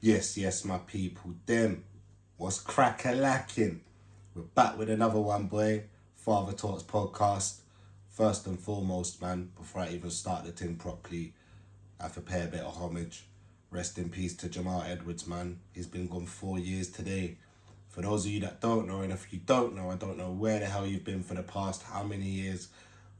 Yes, my people, them. What's crack-a-lacking? We're back with another one, boy. Father Talks podcast. First and foremost, man, before I even start the thing properly, I have to pay a bit of homage. Rest in peace to Jamal Edwards, man. He's been gone 4 years today. For those of you that don't know, and if you don't know, I don't know where the hell you've been for the past how many years,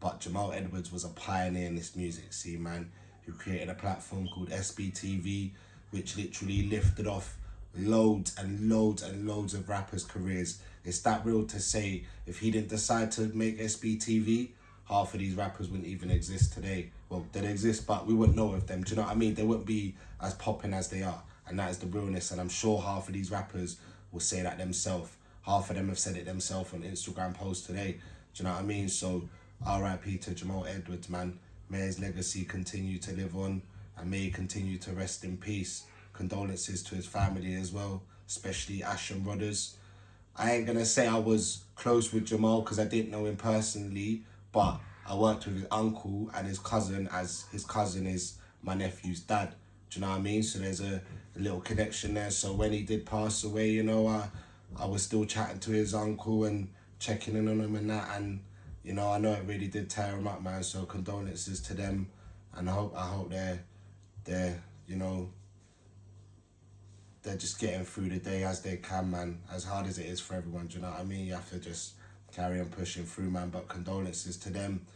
but Jamal Edwards was a pioneer in this music scene, man, who created a platform called SBTV, which literally lifted off loads and loads and loads of rappers' careers. It's that real to say, if he didn't decide to make SBTV, half of these rappers wouldn't even exist today. Well, they'd exist, but we wouldn't know of them. Do you know what I mean? They wouldn't be as popping as they are. And that is the realness. And I'm sure half of these rappers will say that themselves. Half of them have said it themselves on Instagram posts today. Do you know what I mean? So, R.I.P. to Jamal Edwards, man. May his legacy continue to live on, and may he continue to rest in peace. Condolences to his family as well, especially Ash and Brothers. I ain't gonna say I was close with Jamal because I didn't know him personally, but I worked with his uncle and his cousin, as his cousin is my nephew's dad. Do you know what I mean? So there's a little connection there. So when he did pass away, you know, I was still chatting to his uncle and checking in on him and that, and you know, I know it really did tear him up, man. So condolences to them, and I hope they're you know, they're just getting through the day as they can, man. As hard as it is for everyone, do you know what I mean? You have to just carry on pushing through, man. But condolences to them.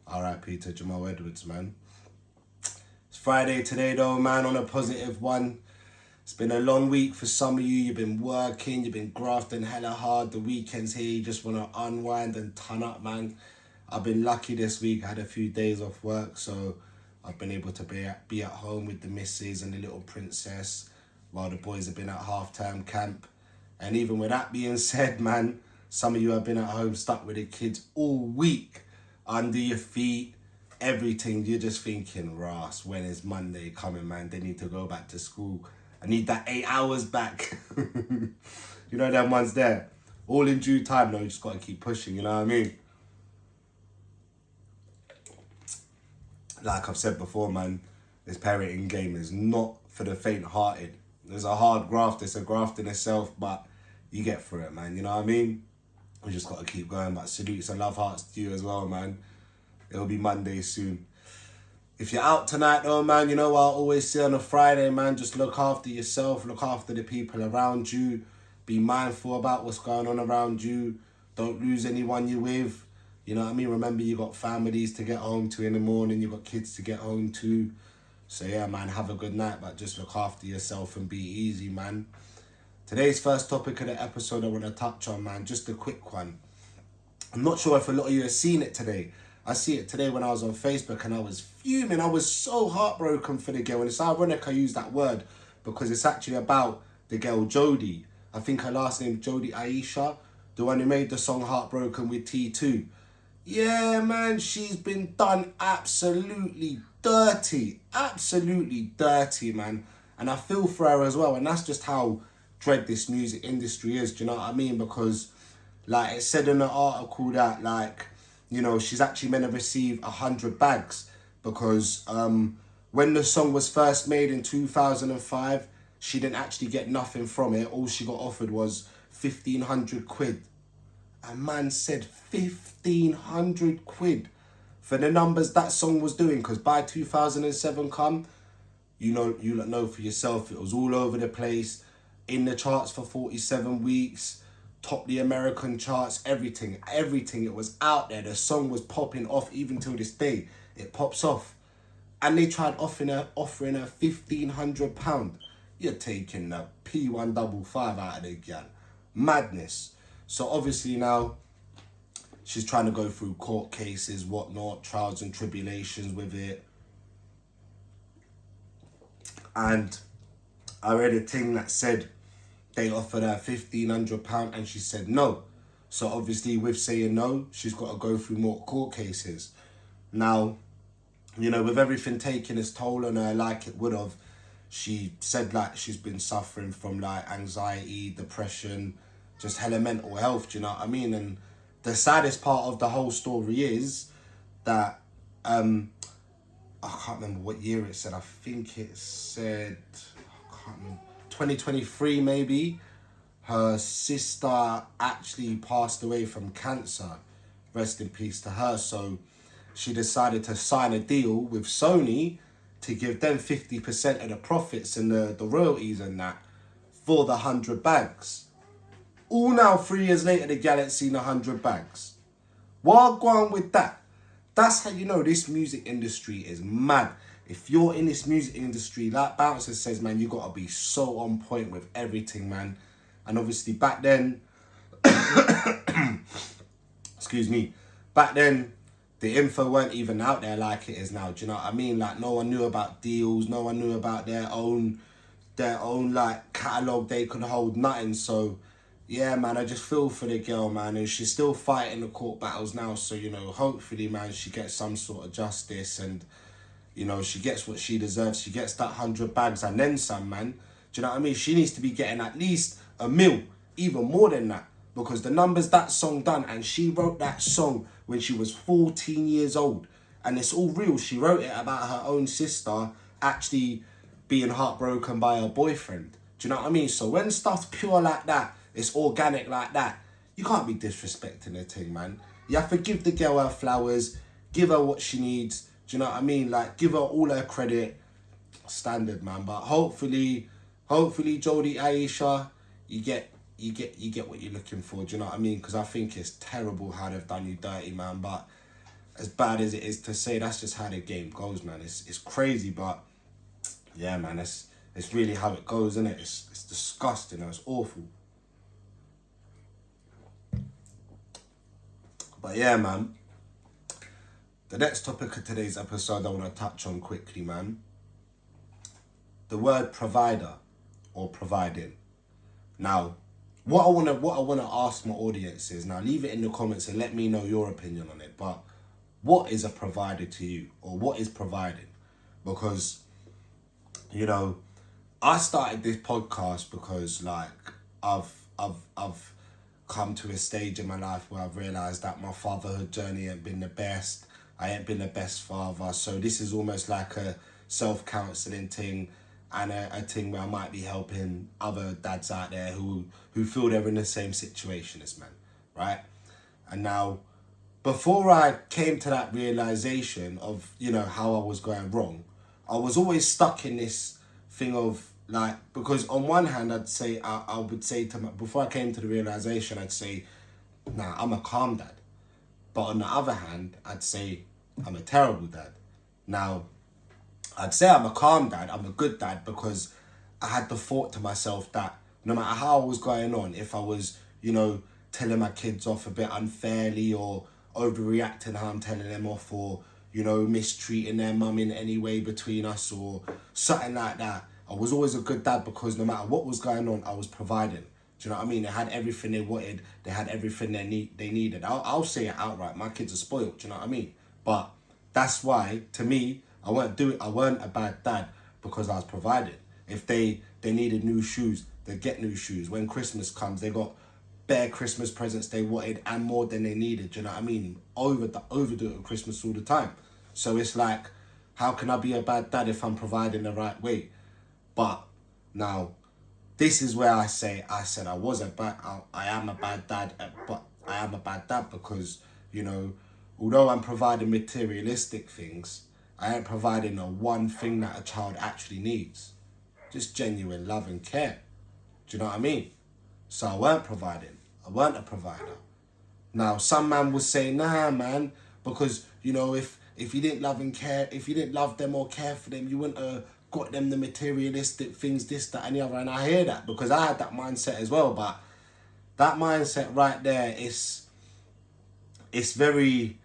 R.I.P. to Jamal Edwards, man. It's Friday today, though, man. On a positive one. It's been a long week for some of you. You've been working, you've been grafting hella hard. The weekend's here, you just want to unwind and ton up, man. I've been lucky this week. I had a few days off work, so I've been able to be at home with the missus and the little princess while the boys have been at half-term camp. And even with that being said, man, some of you have been at home stuck with the kids all week, under your feet, everything. You're just thinking, Ross, when is Monday coming, man? They need to go back to school. I need that 8 hours back. You know, them ones there. All in due time, though. You just got to keep pushing, you know what I mean? Like I've said before, man, this parenting game is not for the faint-hearted. There's a hard graft. It's a graft in itself, but you get through it, man. You know what I mean? We just got to keep going. But salutes and love hearts to you as well, man. It'll be Monday soon. If you're out tonight, though, man, you know what I always say on a Friday, man, just look after yourself, look after the people around you, be mindful about what's going on around you, don't lose anyone you're with, you know what I mean? Remember, you got families to get home to in the morning, you got kids to get home to. So yeah, man, have a good night, but just look after yourself and be easy, man. Today's first topic of the episode I want to touch on, man, just a quick one. I'm not sure if a lot of you have seen it today. I see it today when I was on Facebook and I was fuming. I was so heartbroken for the girl. And it's ironic I use that word because it's actually about the girl Jodie. I think her last name Jodie Aysha, the one who made the song Heartbroken with T2. Yeah, man, she's been done absolutely dirty. Absolutely dirty, man. And I feel for her as well. And that's just how dread this music industry is. Do you know what I mean? Because, like, it said in the article that, like, you know, she's actually meant to receive 100 bags because when the song was first made in 2005, she didn't actually get nothing from it. All she got offered was 1,500 quid. A man said 1,500 quid for the numbers that song was doing, because by 2007 come, you know for yourself, it was all over the place, in the charts for 47 weeks, top the American charts, everything. It was out there. The song was popping off even till this day. It pops off. And they tried offering her £1,500. You're taking the P155 out of the gal. Madness. So obviously now, she's trying to go through court cases, whatnot, trials and tribulations with it. And I read a thing that said they offered her £1,500 and she said no. So obviously with saying no, she's got to go through more court cases. Now, you know, with everything taking its toll on her like it would have, she said like she's been suffering from like anxiety, depression, just hella mental health, do you know what I mean? And the saddest part of the whole story is that, I can't remember what year it said. I think it said, I can't remember, 2023 maybe, her sister actually passed away from cancer. Rest in peace to her. So she decided to sign a deal with Sony to give them 50% of the profits and the royalties and that for the 100 bags. All now 3 years later, the gal ain't seen 100 bags. What go on with that? That's how you know this music industry is mad. If you're in this music industry, like Bouncer says, man, you got to be so on point with everything, man. And obviously back then, excuse me, back then, the info weren't even out there like it is now. Do you know what I mean? Like, no one knew about deals. No one knew about their own like, catalogue. They could hold nothing. So, yeah, man, I just feel for the girl, man. And she's still fighting the court battles now. So, you know, hopefully, man, she gets some sort of justice and, you know, she gets what she deserves. She gets that 100 bags and then some, man. Do you know what I mean? She needs to be getting at least a mil, even more than that. Because the numbers that song done, and she wrote that song when she was 14 years old. And it's all real. She wrote it about her own sister actually being heartbroken by her boyfriend. Do you know what I mean? So when stuff's pure like that, it's organic like that, you can't be disrespecting her thing, man. You have to give the girl her flowers, give her what she needs. Do you know what I mean? Like, give her all her credit. Standard, man. But hopefully, Jodie Aysha, you get what you're looking for. Do you know what I mean? Because I think it's terrible how they've done you dirty, man. But as bad as it is to say, that's just how the game goes, man. It's crazy, but yeah, man, it's really how it goes, isn't it? It's disgusting. It's awful. But yeah, man. The next topic of today's episode I want to touch on quickly, man. The word provider or providing. Now, what I wanna ask my audience is, now leave it in the comments and let me know your opinion on it. But what is a provider to you, or what is providing? Because, you know, I started this podcast because, like, I've come to a stage in my life where I've realised that my fatherhood journey ain't been the best. I ain't been the best father. So this is almost like a self-counselling thing, and a thing where I might be helping other dads out there who feel they're in the same situation as me, right? And now, before I came to that realisation of, you know, how I was going wrong, I was always stuck in this thing of, like, because on one hand, I'd say, I would say to my, before I came to the realisation, I'd say, nah, I'm a calm dad. But on the other hand, I'd say, I'm a terrible dad. Now, I'd say I'm a calm dad, I'm a good dad, because I had the thought to myself that no matter how I was going on, if I was, you know, telling my kids off a bit unfairly or overreacting how I'm telling them off, or, you know, mistreating their mum in any way between us or something like that, I was always a good dad, because no matter what was going on, I was providing. Do you know what I mean? They had everything they wanted. They had everything they needed. I'll say it outright. My kids are spoiled. Do you know what I mean? But that's why, to me, I weren't a bad dad, because I was providing. If they needed new shoes, they get new shoes. When Christmas comes, they got bare Christmas presents they wanted and more than they needed. Do you know what I mean? Overdo it at Christmas all the time. So it's like, how can I be a bad dad if I'm providing the right way? But now, this is where I said I am a bad dad, but I am a bad dad because, you know, although I'm providing materialistic things, I ain't providing the one thing that a child actually needs. Just genuine love and care. Do you know what I mean? So I weren't providing. I weren't a provider. Now, some man would say, nah, man, because, you know, if you didn't love and care, if you didn't love them or care for them, you wouldn't have got them the materialistic things, this, that, and the other. And I hear that, because I had that mindset as well. But that mindset right there, it's very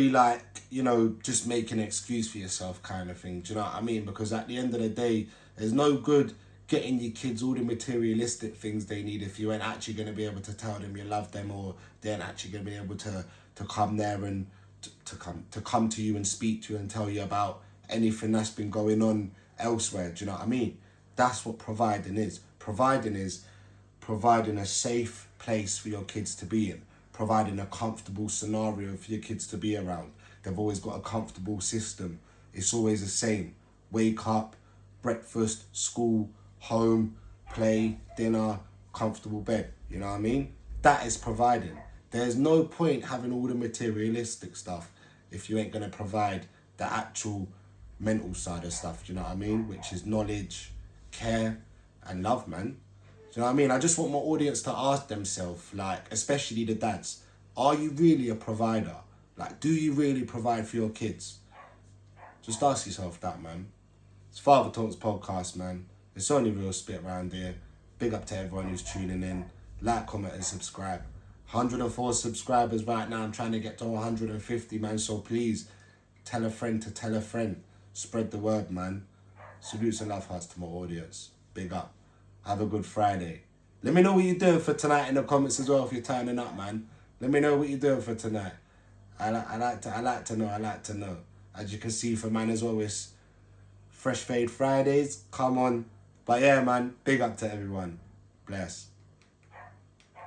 like, you know, just make an excuse for yourself kind of thing. Do you know what I mean? Because at the end of the day, there's no good getting your kids all the materialistic things they need if you ain't actually going to be able to tell them you love them, or they ain't actually going to be able to come there and to come to you and speak to you and tell you about anything that's been going on elsewhere. Do you know what I mean? That's what providing is. Providing is providing a safe place for your kids to be in, providing a comfortable scenario for your kids to be around. They've always got a comfortable system. It's always the same. Wake up, breakfast, school, home, play, dinner, comfortable bed. You know what I mean? That is providing. There's no point having all the materialistic stuff if you ain't going to provide the actual mental side of stuff, do you know what I mean? Which is knowledge, care, and love, man. Do you know what I mean? I just want my audience to ask themselves, like, especially the dads, are you really a provider? Like, do you really provide for your kids? Just ask yourself that, man. It's Father Talks Podcast, man. It's only real spit around here. Big up to everyone who's tuning in. Like, comment, and subscribe. 104 subscribers right now. I'm trying to get to 150, man. So please, tell a friend to tell a friend. Spread the word, man. Salutes and love hearts to my audience. Big up. Have a good Friday. Let me know what you're doing for tonight in the comments as well if you're turning up, man. Let me know what you're doing for tonight. I like to know. As you can see for man as well, it's Fresh Fade Fridays. Come on. But yeah, man, big up to everyone. Bless.